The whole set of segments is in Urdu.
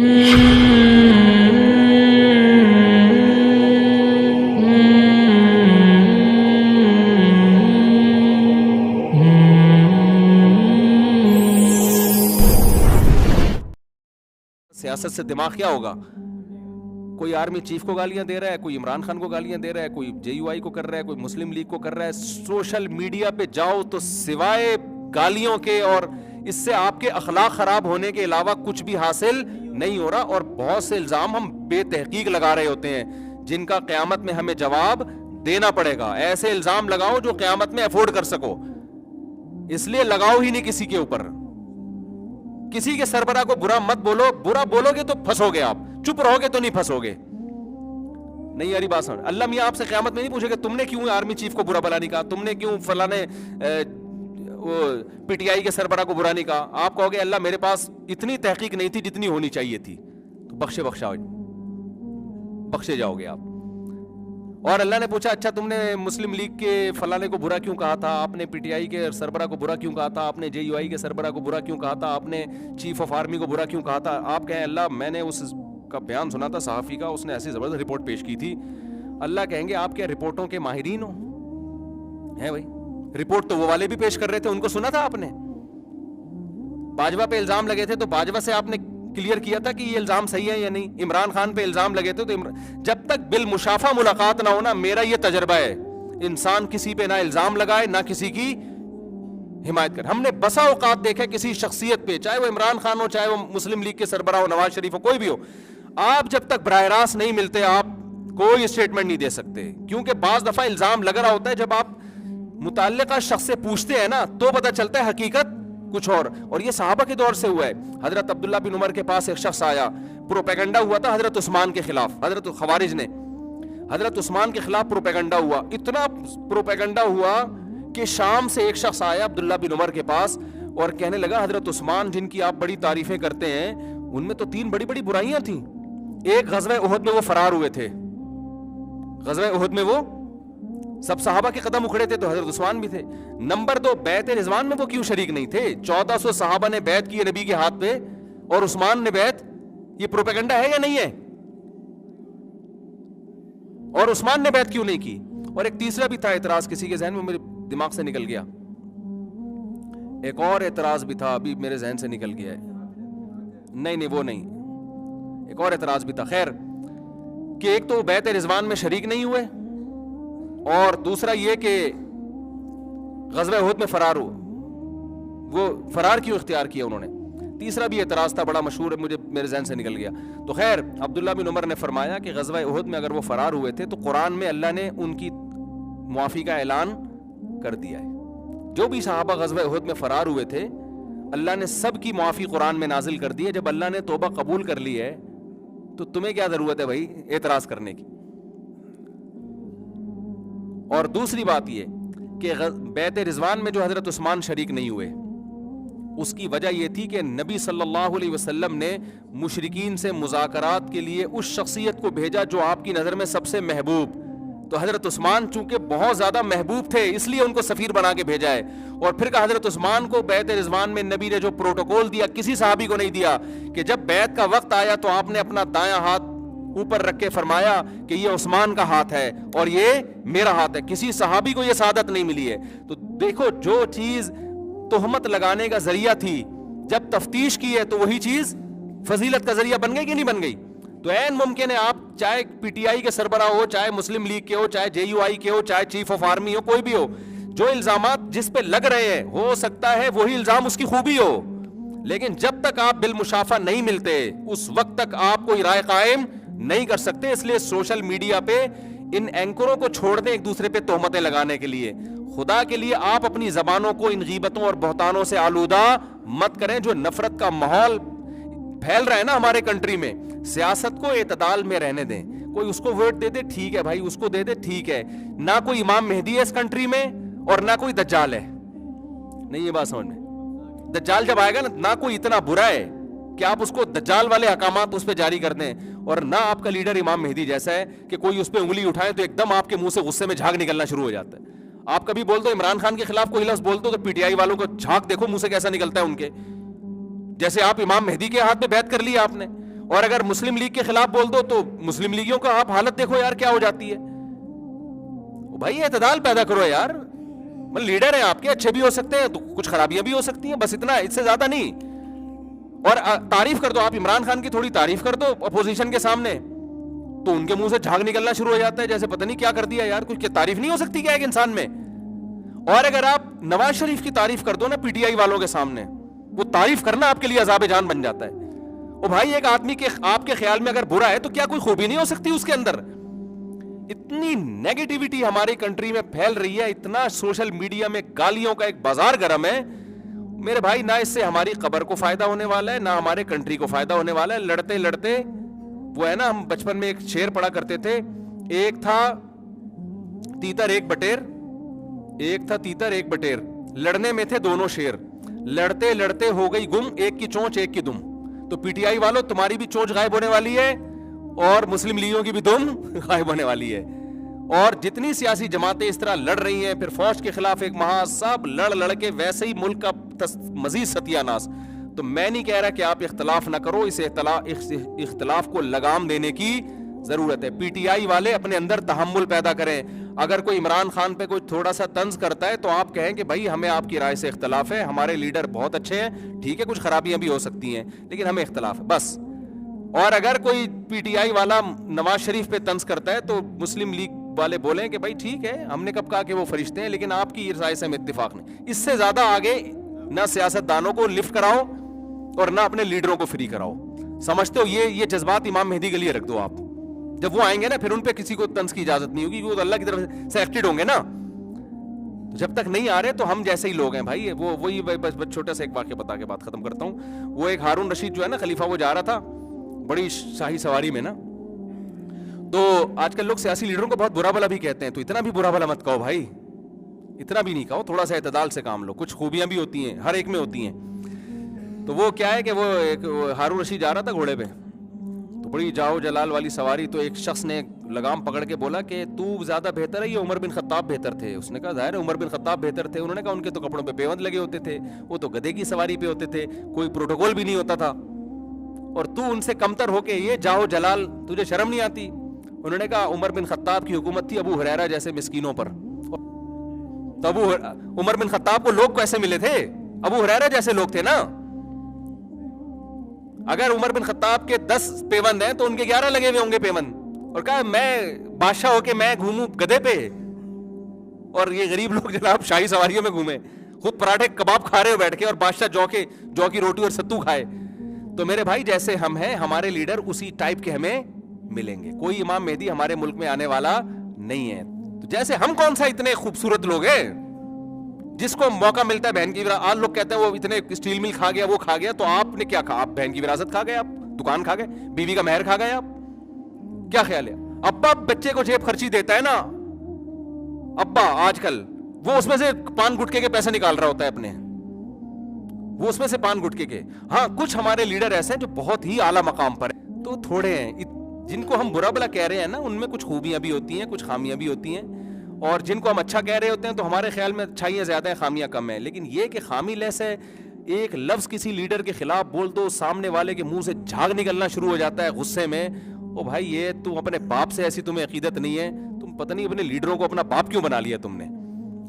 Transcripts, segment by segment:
سیاست سے دماغ کیا ہوگا؟ کوئی آرمی چیف کو گالیاں دے رہا ہے, کوئی عمران خان کو گالیاں دے رہا ہے, کوئی جے یو آئی کو کر رہا ہے, کوئی مسلم لیگ کو کر رہا ہے. سوشل میڈیا پہ جاؤ تو سوائے گالیوں کے اور اس سے آپ کے اخلاق خراب ہونے کے علاوہ کچھ بھی حاصل نہیں ہو رہا. اور بہت سے الزام ہم بے تحقیق لگا رہے ہوتے ہیں جن کا قیامت میں ہمیں جواب دینا پڑے گا. ایسے الزام لگاؤ جو قیامت میں افورڈ کر سکو, اس لیے لگاؤ ہی نہیں کسی کے اوپر. کسی کے سربراہ کو برا مت بولو, برا بولو گے تو پھنسو گے, آپ چپ رہو گے تو نہیں پھنسو گے. نہیں یاری بات سمجھ, اللہ میاں آپ سے قیامت میں نہیں پوچھے گا تم نے کیوں آرمی چیف کو برا بلا نہیں کہا, تم نے کیوں فلاں پی ٹی آئی کے سربراہ کو برا نہیں کہا. آپ کہو گے اللہ میرے پاس اتنی تحقیق نہیں تھی جتنی ہونی چاہیے تھی, تو بخشے جاؤ گے آپ. اور اللہ نے پوچھا اچھا تم نے مسلم لیگ کے فلانے کو برا کیوں کہا تھا, آپ نے پی ٹی آئی کے سربراہ کو برا کیوں کہا تھا, آپ نے جے یو آئی کے سربراہ کو برا کیوں کہا تھا, آپ نے چیف آف آرمی کو برا کیوں کہا تھا. آپ کہیں اللہ میں نے اس کا بیان سنا تھا صحافی کا, اس نے ایسی زبردست رپورٹ پیش کی تھی. اللہ کہیں گے آپ کیا رپورٹوں کے ماہرین ہو؟ ہیں بھائی, رپورٹ تو وہ والے بھی پیش کر رہے تھے, ان کو سنا تھا آپ نے. باجوہ پہ الزام لگے تھے تو باجوہ سے آپ نے کلیئر کیا تھا کہ یہ الزام صحیح ہے یا نہیں. عمران خان پہ الزام لگے تھے تو جب تک بالمشافہ ملاقات نہ ہونا, میرا یہ تجربہ ہے, انسان کسی پہ نہ الزام لگائے نہ کسی کی حمایت کرے. ہم نے بسا اوقات دیکھا کسی شخصیت پہ, چاہے وہ عمران خان ہو, چاہے وہ مسلم لیگ کے سربراہ ہو, نواز شریف ہو, کوئی بھی ہو, آپ جب تک براہ راست نہیں ملتے آپ کوئی اسٹیٹمنٹ نہیں دے سکتے. کیونکہ بعض دفعہ الزام لگ رہا ہوتا ہے, جب آپ متعلقہ شخص سے پوچھتے ہیں نا تو پتہ چلتا ہے حقیقت کچھ اور یہ صحابہ کے دور سے ہوا ہے. حضرت عبداللہ بن عمر کے پاس ایک شخص آیا, پروپیگنڈا ہوا تھا حضرت عثمان کے خلاف, حضرت خوارج نے حضرت عثمان کے خلاف پروپیگنڈا ہوا, اتنا پروپیگنڈا ہوا کہ شام سے ایک شخص آیا عبداللہ بن عمر کے پاس اور کہنے لگا حضرت عثمان جن کی آپ بڑی تعریفیں کرتے ہیں ان میں تو 3 بڑی بڑی برائیاں تھیں. ایک غزوہ احد میں وہ فرار ہوئے تھے, غزوہ احد میں وہ سب صحابہ کے قدم اکھڑے تھے تو حضرت عثمان بھی تھے. نمبر 2 بیعت رضوان میں وہ کیوں شریک نہیں تھے؟ 1400 صحابہ نے بیعت کی نبی کے ہاتھ پہ اور عثمان نے بیعت, یہ پروپیگنڈا ہے یا نہیں ہے؟ اور عثمان نے بیعت کیوں نہیں کی؟ اور ایک تیسرا بھی تھا اعتراض, کسی کے ذہن میں میرے دماغ سے نکل گیا, ایک اور اعتراض بھی تھا ابھی میرے ذہن سے نکل گیا ہے. نہیں وہ نہیں, ایک اور اعتراض بھی تھا. خیر کہ ایک تو بیعت رضوان میں شریک نہیں ہوئے, اور دوسرا یہ کہ غزوہ احد میں فرار ہو, وہ فرار کیوں اختیار کیا انہوں نے. تیسرا بھی اعتراض تھا بڑا مشہور ہے, مجھے میرے ذہن سے نکل گیا. تو خیر عبداللہ بن عمر نے فرمایا کہ غزوہ احد میں اگر وہ فرار ہوئے تھے تو قرآن میں اللہ نے ان کی معافی کا اعلان کر دیا ہے. جو بھی صحابہ غزوہ احد میں فرار ہوئے تھے اللہ نے سب کی معافی قرآن میں نازل کر دی ہے. جب اللہ نے توبہ قبول کر لی ہے تو تمہیں کیا ضرورت ہے بھائی اعتراض کرنے کی. اور دوسری بات یہ کہ بیعت رضوان میں جو حضرت عثمان شریک نہیں ہوئے اس کی وجہ یہ تھی کہ نبی صلی اللہ علیہ وسلم نے مشرکین سے مذاکرات کے لیے اس شخصیت کو بھیجا جو آپ کی نظر میں سب سے محبوب. تو حضرت عثمان چونکہ بہت زیادہ محبوب تھے اس لیے ان کو سفیر بنا کے بھیجا ہے. اور پھر کہ حضرت عثمان کو بیعت رضوان میں نبی نے جو پروٹوکول دیا کسی صحابی کو نہیں دیا کہ جب بیعت کا وقت آیا تو آپ نے اپنا دایاں ہاتھ اوپر رکھ کے فرمایا کہ یہ عثمان کا ہاتھ ہے اور یہ میرا ہاتھ ہے. کسی صحابی کو یہ سعادت نہیں ملی ہے. تو دیکھو جو چیز تہمت لگانے کا ذریعہ تھی جب تفتیش کی ہے تو وہی چیز فضیلت کا ذریعہ بن گئی کہ نہیں بن گئی. تو عین ممکن ہے آپ چاہے پی ٹی آئی کے سربراہ ہو, چاہے مسلم لیگ کے ہو, چاہے جے یو آئی کے ہو, چاہے چیف آف آرمی ہو, کوئی بھی ہو, جو الزامات جس پہ لگ رہے ہیں ہو سکتا ہے وہی الزام اس کی خوبی ہو, لیکن جب تک آپ بالمشافہ نہیں ملتے اس وقت تک آپ کوئی رائے قائم نہیں کر سکتے. اس لیے سوشل میڈیا پہ ان اینکروں کو چھوڑ دیں ایک دوسرے پہ تہمتیں لگانے کے لیے. خدا کے لیے آپ اپنی زبانوں کو ان غیبتوں اور بہتانوں سے آلودہ مت کریں. جو نفرت کا ماحول پھیل رہا ہے نا ہمارے کنٹری میں, سیاست کو اعتدال میں رہنے دیں. کوئی اس کو ووٹ دے دے ٹھیک ہے بھائی, اس کو دے دے ٹھیک ہے. نہ کوئی امام مہدی ہے اس کنٹری میں اور نہ کوئی دجال ہے. نہیں یہ بات سمجھ میں, دجال جب آئے گا نہ کوئی اتنا برا ہے کہ آپ اس کو دجال والے احکامات اس پہ جاری کر دیں, اور نہ آپ کا لیڈر امام مہدی جیسا ہے کہ کوئی اس پہ انگلی اٹھائے تو ایک دم آپ کے منہ سے غصے میں جھاگ نکلنا شروع ہو جاتا ہے. آپ کبھی بول دو عمران خان کے خلاف کوئی لفظ بول دو تو پی ٹی آئی والوں کو جھاگ دیکھو منہ سے کیسا نکلتا ہے ان کے, جیسے آپ امام مہدی کے ہاتھ میں بیعت کر لی آپ نے. اور اگر مسلم لیگ کے خلاف بول دو تو مسلم لیگیوں کا آپ حالت دیکھو یار کیا ہو جاتی ہے. بھائی اعتدال پیدا کرو یار, لیڈر ہیں آپ کے, اچھے بھی ہو سکتے ہیں تو کچھ خرابیاں بھی ہو سکتی ہیں, بس اتنا, اس سے زیادہ نہیں. اور تعریف کر دو آپ عمران خان کی, تھوڑی تعریف کر دو اپوزیشن کے سامنے, تو ان کے منہ سے جھاگ نکلنا شروع ہو جاتا ہے جیسے پتہ نہیں کیا کر دیا یار, کچھ تعریف نہیں ہو سکتی کیا ایک انسان میں. اور اگر آپ نواز شریف کی تعریف کر دو نا پی ٹی آئی والوں کے سامنے, وہ تعریف کرنا آپ کے لیے عذاب جان بن جاتا ہے. او بھائی ایک آدمی کے آپ کے خیال میں اگر برا ہے تو کیا کوئی خوبی نہیں ہو سکتی اس کے اندر؟ اتنی نیگیٹیوٹی ہماری کنٹری میں پھیل رہی ہے, اتنا سوشل میڈیا میں گالیوں کا ایک بازار گرم ہے میرے بھائی, نہ اس سے ہماری قبر کو فائدہ ہونے والا ہے نہ ہمارے کنٹری کو فائدہ ہونے والا ہے. لڑتے لڑتے وہ ہے نا, ہم بچپن میں ایک شعر پڑھا کرتے تھے, ایک تھا تیتر ایک بٹیر, ایک تھا تیتر ایک بٹیر, لڑنے میں تھے دونوں شیر, لڑتے لڑتے ہو گئی گم, ایک کی چونچ ایک کی دم. تو پی ٹی آئی والوں تمہاری بھی چونچ غائب ہونے والی ہے اور مسلم لیگوں کی بھی دم غائب ہونے والی ہے. اور جتنی سیاسی جماعتیں اس طرح لڑ رہی ہیں, پھر فوج کے خلاف ایک مہا, سب لڑ لڑ کے ویسے ہی ملک کا مزید ستیہ ناس. تو میں نہیں کہہ رہا کہ آپ اختلاف نہ کرو, اس اختلاف کو لگام دینے کی ضرورت ہے. پی ٹی آئی والے اپنے اندر تحمل پیدا کریں. اگر کوئی عمران خان پہ کوئی تھوڑا سا طنز کرتا ہے تو آپ کہیں کہ بھائی ہمیں آپ کی رائے سے اختلاف ہے, ہمارے لیڈر بہت اچھے ہیں, ٹھیک ہے کچھ خرابیاں بھی ہو سکتی ہیں لیکن ہمیں اختلاف ہے بس. اور اگر کوئی پی ٹی آئی والا نواز شریف پہ طنز کرتا ہے تو مسلم لیگ والے بولیں کہ بھائی ٹھیک ہے, ہم نے کب کہا کہ وہ فرشتے ہیں, لیکن آپ کی رائے سے ہم اتفاق نہیں. اس سے زیادہ آگے نہ سیاست دانوں کو لفٹ کراؤ اور نہ اپنے لیڈروں کو فری کراؤ. سمجھتے ہو یہ جذبات امام مہدی کے لیے رکھ دو آپ, جب وہ آئیں گے نا پھر ان پہ کسی کو طنز کی اجازت نہیں ہوگی, وہ تو اللہ کی طرف سے ایکٹڈ ہوں گے نا. جب تک نہیں آ رہے تو ہم جیسے ہی لوگ ہیں بھائی. وہی بس چھوٹا سا ایک واقعہ بتا کے بات ختم کرتا ہوں. وہ ایک ہارون رشید جو ہے نا خلیفہ, وہ جا رہا تھا بڑی شاہی سواری میں نا, تو آج کل لوگ سیاسی لیڈروں کو بہت برا بھلا بھی کہتے ہیں, تو اتنا بھی برا بھلا مت کہو بھائی, اتنا بھی نہیں کہو, تھوڑا سا اعتدال سے کام لو. کچھ خوبیاں بھی ہوتی ہیں, ہر ایک میں ہوتی ہیں. تو وہ کیا ہے کہ وہ ایک ہارون رشید جا رہا تھا گھوڑے پہ, تو بڑی جاؤ جلال والی سواری. تو ایک شخص نے لگام پکڑ کے بولا کہ تو زیادہ بہتر ہے یا عمر بن خطاب بہتر تھے؟ اس نے کہا ظاہر ہے عمر بن خطاب بہتر تھے. انہوں نے کہا ان کے تو کپڑوں پہ پیوند لگے ہوتے تھے, وہ تو گدھے کی سواری پہ ہوتے تھے, کوئی پروٹوکول بھی نہیں ہوتا تھا, اور تو ان سے کمتر ہو کے یہ جاؤ جلال, تجھے شرم نہیں آتی؟ انہوں نے کہا عمر بن خطاب کی حکومت تھی ابو ہریرہ جیسے مسکینوں پر. تو عمر بن خطاب کو لوگ کیسے ملے تھے؟ ابو ہریرہ جیسے لوگ تھے نا. اگر عمر بن خطاب کے 10 پیوند ہیں تو ان کے 11 لگے ہوئے ہوں گے پیوند, اور کہا میں بادشاہ ہو کے میں گھوموں گدھے پہ, اور یہ غریب لوگ جناب شاہی سواریوں میں گھومے, خود پراٹھے کباب کھا رہے ہو بیٹھ کے, اور بادشاہ جو کی روٹی اور ستو کھائے. تو میرے بھائی جیسے ہم ہیں ہمارے لیڈر اسی ٹائپ کے ہمیں ملیں گے. کوئی امام مہدی ہمارے ملک میں آنے والا نہیں ہے. تو جیسے ہم کون سا اتنے خوبصورت لوگ ہیں جس کو موقع ملتا ہے بہن کی وراثت. آج لوگ کہتے ہیں وہ اتنے اسٹیل مل کھا گیا, وہ کھا گیا, تو آپ نے کیا کھا؟ آپ بہن کی وراثت کھا گئے, آپ دکان کھا گئے, بیوی کا مہر کھا گئے, آپ کیا خیال ہے؟ ابا بچے کو جیب خرچی دیتا ہے نا, ابا آج کل وہ اس میں سے پان گٹکے کے پیسے نکال رہا ہوتا ہے اپنے, وہ اس میں سے پان گٹکے کے. ہاں کچھ ہمارے لیڈر ایسے ہیں جو بہت ہی اعلیٰ مقام پر ہیں, تو تھوڑے ہیں جن کو ہم برا بلا کہہ رہے ہیں نا, ان میں کچھ خوبیاں بھی ہوتی ہیں, کچھ خامیاں بھی ہوتی ہیں. اور جن کو ہم اچھا کہہ رہے ہوتے ہیں تو ہمارے خیال میں اچھائیاں زیادہ ہیں, خامیاں کم ہیں. لیکن یہ کہ خامی لیس ہے, ایک لفظ کسی لیڈر کے خلاف بول دو, سامنے والے کے منہ سے جھاگ نکلنا شروع ہو جاتا ہے غصے میں. او بھائی یہ تم اپنے باپ سے ایسی تمہیں عقیدت نہیں ہے, تم پتہ نہیں اپنے لیڈروں کو اپنا باپ کیوں بنا لیا تم نے.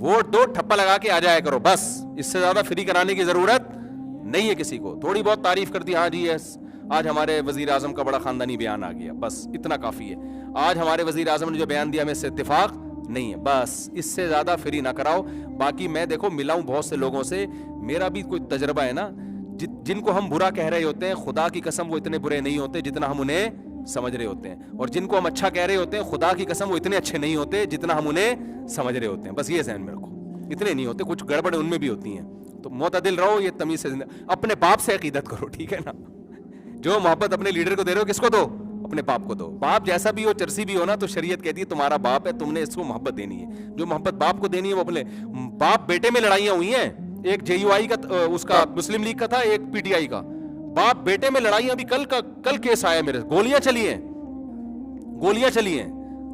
ووٹ دو, ٹھپا لگا کے آ جایا کرو بس, اس سے زیادہ فری کرانے کی ضرورت نہیں ہے کسی کو. تھوڑی بہت تعریف کر دی, ہاں جی یس آج ہمارے وزیر اعظم کا بڑا خاندانی بیان آ گیا, بس اتنا کافی ہے. آج ہمارے وزیر اعظم نے جو بیان دیا ہمیں اس سے اتفاق نہیں ہے, بس اس سے زیادہ فری نہ کراؤ. باقی میں دیکھو ملا ہوں بہت سے لوگوں سے, میرا بھی کوئی تجربہ ہے نا, جن کو ہم برا کہہ رہے ہوتے ہیں خدا کی قسم وہ اتنے برے نہیں ہوتے جتنا ہم انہیں سمجھ رہے ہوتے ہیں, اور جن کو ہم اچھا کہہ رہے ہوتے ہیں خدا کی قسم وہ اتنے اچھے نہیں ہوتے جتنا ہم انہیں سمجھ رہے ہوتے ہیں. بس یہ ذہن میں رکھو, اتنے نہیں ہوتے, کچھ گڑبڑ ان میں بھی ہوتی ہیں. تو معتدل رہو, یہ تمیز سے اپنے باپ سے عقیدت کرو, ٹھیک ہے نا. جو محبت اپنے لیڈر کو دے رہے ہو کس کو دو؟ اپنے باپ کو دو. باپ جیسا بھی ہو, چرسی بھی ہو نا, تو شریعت کہتی ہے تمہارا باپ ہے, تم نے اس کو محبت دینی ہے. جو محبت باپ کو دینی ہے وہ اپنے باپ بیٹے میں لڑائیاں ہوئی ہیں, ایک جے یو آئی کا اس کا مسلم لیگ کا تھا, ایک پی ٹی آئی کا. باپ بیٹے میں لڑائیاں, ابھی کل کیس آیا میرے, گولیاں چلی ہیں.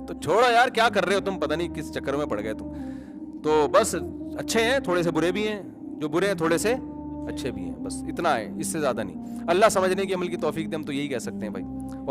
تو چھوڑو یار, کیا کر رہے ہو تم, پتہ نہیں کس چکر میں پڑ گئے تم. تو بس اچھے ہیں, تھوڑے سے برے بھی ہیں, جو برے ہیں تھوڑے سے اچھے بھی ہیں، بس اتنا ہے، اس سے زیادہ نہیں۔ اللہ سمجھنے کی عمل کی توفیق دے، ہم تو یہی کہہ سکتے ہیں بھائی۔